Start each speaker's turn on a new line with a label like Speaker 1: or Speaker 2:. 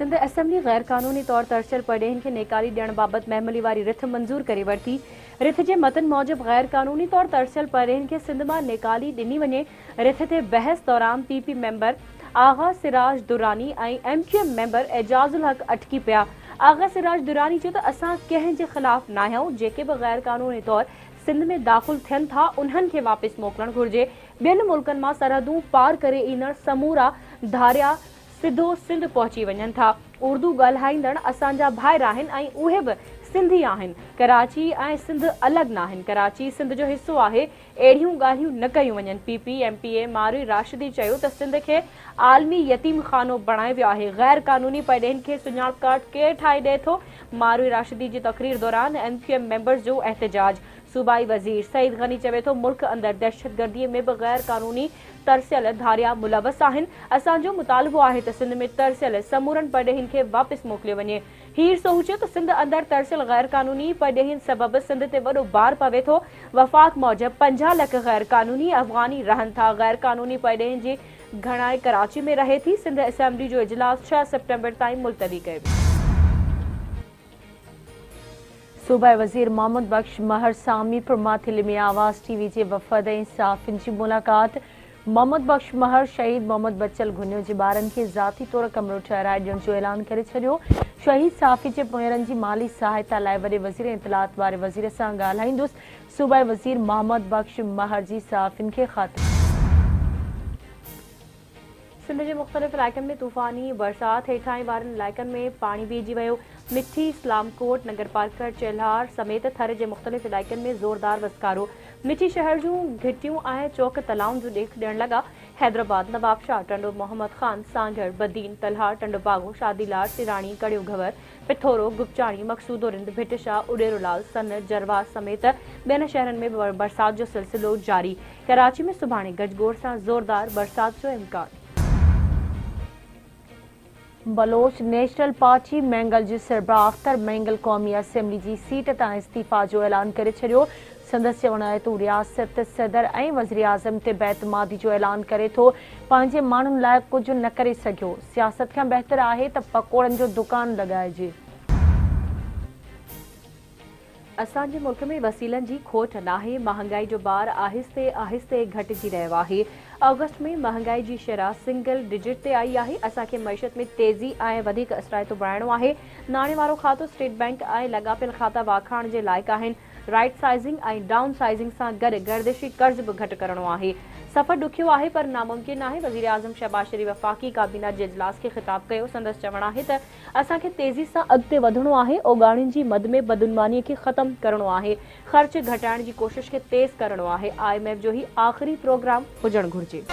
Speaker 1: Sindh assembly गैर कानूनी तौर तरसियल पढ़ेन के नेकारी ॾियण बाबत महमली वारी रिथ मंजूर करे वरिती। रिथ जे मतन मूजिब गैर कानूनी तौर तरसियल पढ़ेन के सिंध मां नेकाली ॾिनी वञे। रिथ ते बहस दौरान पीपी मेंबर आगा सिराज दुरानी ऐं MQM मेंबर एजाजुल हक अटकी पिया। आगा सिराज दुरानी चयो त असां कंहिं जे ख़िलाफ़ न आहियूं। जेके बि गैर कानूनी तौर सिंध में दाख़िल थियनि था उन्हनि खे वापसि मोकिलणु घुर्जे। ॿियनि मुल्कनि मां सरहदूं पार करे ईंदड़ समूरा धारिया सिधो सिंध पहुची वञनि था। उर्दू ॻाल्हाईंदड़ असांजा भाइर आहिनि ऐं उहे बि सिंधी आहिनि। कराची ऐं सिंध अलॻि न आहिनि। कराची सिंध जो हिसो आहे। अहिड़ियूं ॻाल्हियूं न कयूं वञनि। PP MPA मारुई राशिदी चयो त सिंध खे आलमी यतीम खानो बणायो वियो आहे। गैर कानूनी पढ़ेन खे सुञाण कार्ड केरु ठाहे ॾिए थो? मारुई राशिदी जी तक़रीर दौरान MQM मेंबर्स जो एहतजाज। सूबाई वज़ीर सईद गनी चवे थो मुल्क अंदरि दहशतगर्दीअ में बि गैर कानूनी तरसियल धारिया मुलवस आहिनि। असांजो मुतालबो आहे त सिंध में तरसियल समूरनि पढ़ेन खे वापसि मोकिलियो वञे। हीर सोहू चयो त सिंध अंदरि तरसियल गैर कानूनी पढ़ेन सबबि सिंध ते वॾो भार पवे थो। वफ़ाक़ मूजिब 50 लख गैर कानूनी अफ़गानी रहनि था। गैर कानूनी पढ़ेन जी घणाई कराची में रहे थी। सिंध असेंबली जो इजलास 6 सितंबर ताईं मुलतवी कयो। सूबाई वज़ीर मोहम्मद बख्श महर सामी पुरमाथिल में आवाज़ TV जे वफ़द ऐं साफ़िन जी मुलाक़ात। मोहम्मद बख्श महर शहीद मोहम्मद बचल घुनियो जे ॿारनि खे ज़ाती तौर कमरो ठहिराए ॾियण जो ऐलान करे छॾियो। शहीद साफ़ी जे पोयरनि जी माली सहायता लाइ वॾे वज़ीर इत्तलात वारे वज़ीर सां ॻाल्हाईंदुसि। सूबाई वज़ीर मोहम्मद बख्श महर जी साफ़िन खे ख़त। सिंध जे मुख़्तलिफ़ इलाइक़नि में तूफ़ानी बरसाति हेठाहीं वारनि इलाइक़नि में पाणी बीहजी वियो। मिठी इस्लामकोट नगरपालिका चेल्हार समेत थर जे मुख़्तलिफ़ इलाइक़नि में ज़ोरदार वसकारो। मिठी शहर जूं घिटियूं ऐं चौक तलाउनि जो ॾेख ॾियण लॻा। हैदराबाद नवाबशाह टंडो मोहम्मद ख़ान सांगड़ बदीन तलहार टंडोबागो शादीलार सिराणी कड़ियो घवर पिथोरो गुपचाणी मक़सूदो रिंद भिटशाह उडेरोलाल सन जरवा समेत ॿियनि शहरनि में बरसाति जो सिलसिलो जारी। कराची में सुभाणे गजगोड़ सां ज़ोरदार बरसाति जो इम्कान। बलोच नेशनल पार्टी मैंगल जी सरबराह अख्तर मैंगल क़ौमी असेंबली जी सीट तां इस्तीफ़ा जो ऐलान करे छॾियो। संदसि चवणु आहे त हू रियासत सदर ऐं वज़ीर आज़म ते बेतमादी जो ऐलान करे थो। पंहिंजे माण्हुनि लाइ कुझु न करे सघियो। सियासत खां बहितर आहे त पकोड़नि जो दुकान लॻाइजे। असांजे मुल्क में वसीलनि जी खोट नाहे। महांगाई जो बार आहिस्ते आहिस्ते घटिजी रहियो आहे। अगस्त में महांगाई जी शरह सिंगल डिजिट ते आई आहे। असांखे मईशत में तेज़ी ऐं वधीक असराइतो बणाइणो आहे। नाणे वारो खातो स्टेट बैंक ऐं लॻापियल खाता वाखाण जे लाइक़ आहिनि। राइट साइज़िंग ऐं डाउन साइज़िंग सां गॾु गर्दिशी कर्ज़ बि घटि करणो आहे। सफ़र ॾुखियो आहे पर नामुमकिन आहे। वज़ीर आज़म शहबाज शरीफ़ वफ़ाक़ी काबीना जे इजलास खे ख़िताब कयो। संदसि चवणु आहे त असांखे तेज़ी सां अॻिते वधणो आहे। ओगाणियुनि जी मद में बदुनवानीअ खे ख़तमु करणो आहे। ख़र्च घटाइण जी कोशिश खे तेज़ करणो आहे। IMF जो ही आख़िरी प्रोग्राम हुजणु घुर्जे।